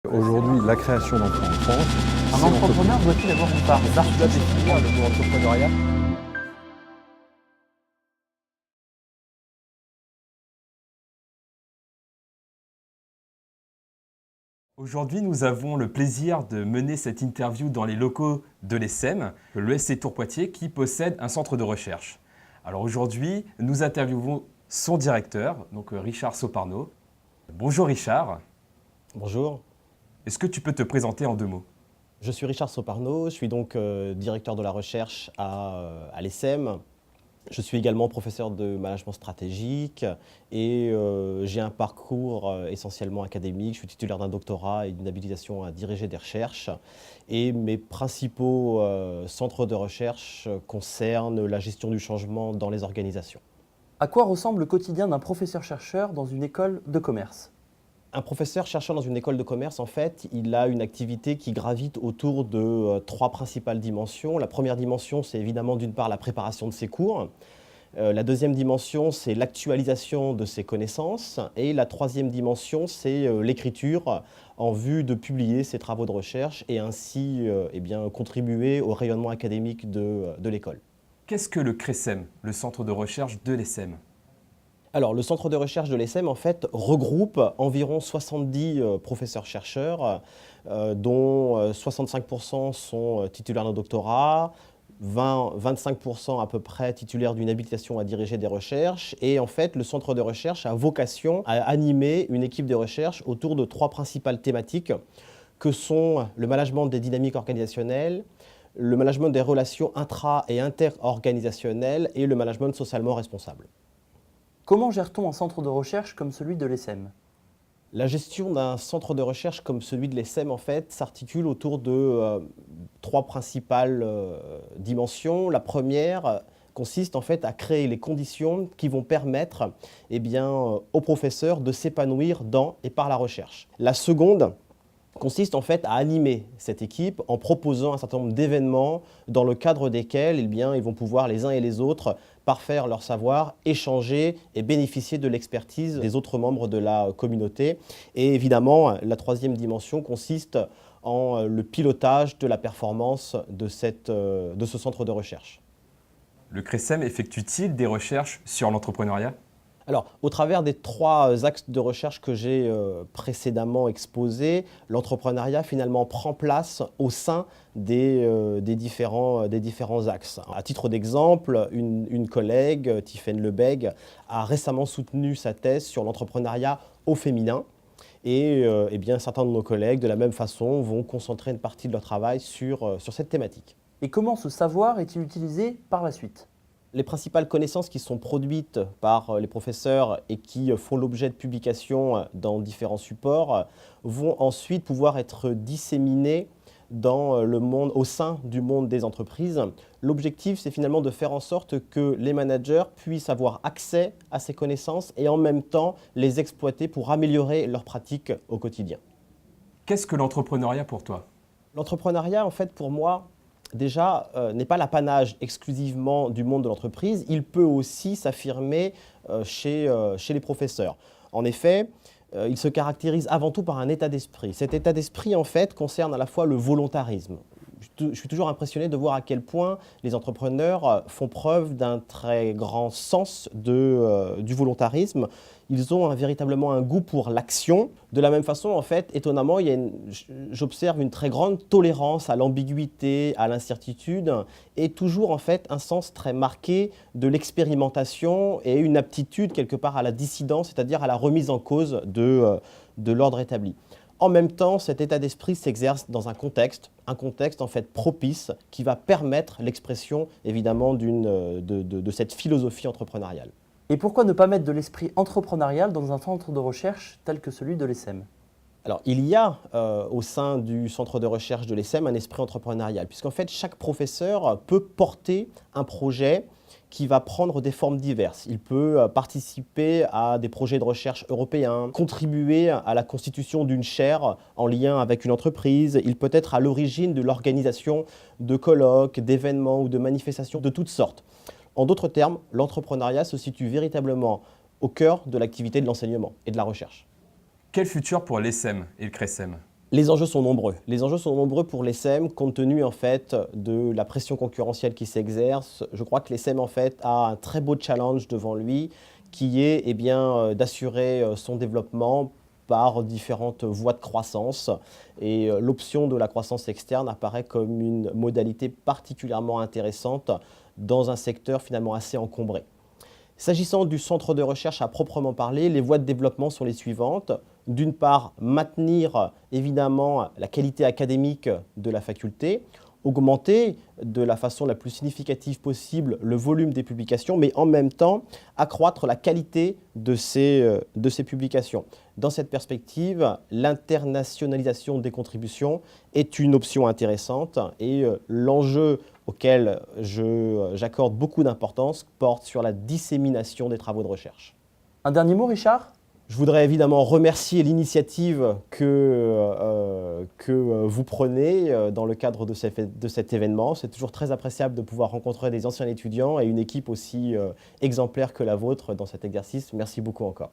Aujourd'hui, la création d'emplois en France, Un entrepreneur doit-il avoir une part d'art de définir le mot entrepreneuriat? Aujourd'hui, nous avons le plaisir de mener cette interview dans les locaux de l'ESSEM, l'ESC Tours Poitiers, qui possède un centre de recherche. Alors aujourd'hui, nous interviewons son directeur, donc Richard Soparno. Bonjour Richard, Bonjour, est-ce que tu peux te présenter en deux mots? je suis Richard Soparno, je suis donc directeur de la recherche à l'ESSEM. Je suis également professeur de management stratégique et j'ai un parcours essentiellement académique. Je suis titulaire d'un doctorat et d'une habilitation à diriger des recherches. Et mes principaux centres de recherche concernent la gestion du changement dans les organisations. À quoi ressemble le quotidien d'un professeur-chercheur dans une école de commerce? Un professeur chercheur dans une école de commerce, en fait, il a une activité qui gravite autour de trois principales dimensions. La première dimension, c'est évidemment d'une part la préparation de ses cours. La deuxième dimension, c'est l'actualisation de ses connaissances. Et la troisième dimension, c'est l'écriture en vue de publier ses travaux de recherche et ainsi contribuer au rayonnement académique de l'école. Qu'est-ce que le CRESEM, le centre de recherche de l'ESSEM? Alors, le centre de recherche de l'ESSEM, en fait, regroupe environ 70 professeurs-chercheurs, dont 65% sont titulaires d'un doctorat, 25% à peu près titulaires d'une habilitation à diriger des recherches. Et en fait, le centre de recherche a vocation à animer une équipe de recherche autour de trois principales thématiques, que sont le management des dynamiques organisationnelles, le management des relations intra- et interorganisationnelles et le management socialement responsable. Comment gère-t-on un centre de recherche comme celui de l'ESSEM? La gestion d'un centre de recherche comme celui de l'ESSEM, en fait, s'articule autour de trois principales dimensions. La première consiste en fait à créer les conditions qui vont permettre aux professeurs de s'épanouir dans et par la recherche. La seconde consiste en fait à animer cette équipe en proposant un certain nombre d'événements dans le cadre desquels ils vont pouvoir les uns et les autres parfaire leur savoir, échanger et bénéficier de l'expertise des autres membres de la communauté. Et évidemment, la troisième dimension consiste en le pilotage de la performance de ce centre de recherche. Le CRESEM effectue-t-il des recherches sur l'entrepreneuriat? Alors, au travers des trois axes de recherche que j'ai précédemment exposés, l'entrepreneuriat finalement prend place au sein des différents axes. À titre d'exemple, une collègue, Tiffaine Lebègue, a récemment soutenu sa thèse sur l'entrepreneuriat au féminin. Et certains de nos collègues, de la même façon, vont concentrer une partie de leur travail sur cette thématique. Et comment ce savoir est-il utilisé par la suite? Les principales connaissances qui sont produites par les professeurs et qui font l'objet de publications dans différents supports vont ensuite pouvoir être disséminées dans le monde, au sein du monde des entreprises. L'objectif, c'est finalement de faire en sorte que les managers puissent avoir accès à ces connaissances et en même temps les exploiter pour améliorer leurs pratiques au quotidien. Qu'est-ce que l'entrepreneuriat pour toi? L'entrepreneuriat, en fait, pour moi, déjà, n'est pas l'apanage exclusivement du monde de l'entreprise, il peut aussi s'affirmer chez les professeurs. En effet, il se caractérise avant tout par un état d'esprit. Cet état d'esprit, en fait, concerne à la fois le volontarisme. Je suis toujours impressionné de voir à quel point les entrepreneurs font preuve d'un très grand sens du volontarisme. Ils ont véritablement un goût pour l'action. De la même façon, en fait, étonnamment, j'observe une très grande tolérance à l'ambiguïté, à l'incertitude, et toujours en fait un sens très marqué de l'expérimentation et une aptitude quelque part à la dissidence, c'est-à-dire à la remise en cause de l'ordre établi. En même temps, cet état d'esprit s'exerce dans un contexte en fait propice qui va permettre l'expression évidemment de cette philosophie entrepreneuriale. Et pourquoi ne pas mettre de l'esprit entrepreneurial dans un centre de recherche tel que celui de l'ESSEM? Alors, il y a au sein du centre de recherche de l'ESSEM un esprit entrepreneurial, puisqu'en fait, chaque professeur peut porter un projet qui va prendre des formes diverses. Il peut participer à des projets de recherche européens, contribuer à la constitution d'une chaire en lien avec une entreprise. Il peut être à l'origine de l'organisation de colloques, d'événements ou de manifestations de toutes sortes. En d'autres termes, l'entrepreneuriat se situe véritablement au cœur de l'activité de l'enseignement et de la recherche. Quel futur pour l'ESSEM et le CRESEM? Les enjeux sont nombreux. Les enjeux sont nombreux pour l'ESSEM compte tenu en fait de la pression concurrentielle qui s'exerce. Je crois que l'ESSEM en fait a un très beau challenge devant lui qui est d'assurer son développement par différentes voies de croissance. Et l'option de la croissance externe apparaît comme une modalité particulièrement intéressante dans un secteur finalement assez encombré. S'agissant du centre de recherche à proprement parler, les voies de développement sont les suivantes. D'une part, maintenir évidemment la qualité académique de la faculté, augmenter de la façon la plus significative possible le volume des publications, mais en même temps accroître la qualité de ces publications. Dans cette perspective, l'internationalisation des contributions est une option intéressante et l'enjeu auquel j'accorde beaucoup d'importance porte sur la dissémination des travaux de recherche. Un dernier mot, Richard ? Je voudrais évidemment remercier l'initiative que vous prenez dans le cadre de cet événement. C'est toujours très appréciable de pouvoir rencontrer des anciens étudiants et une équipe aussi exemplaire que la vôtre dans cet exercice. Merci beaucoup encore.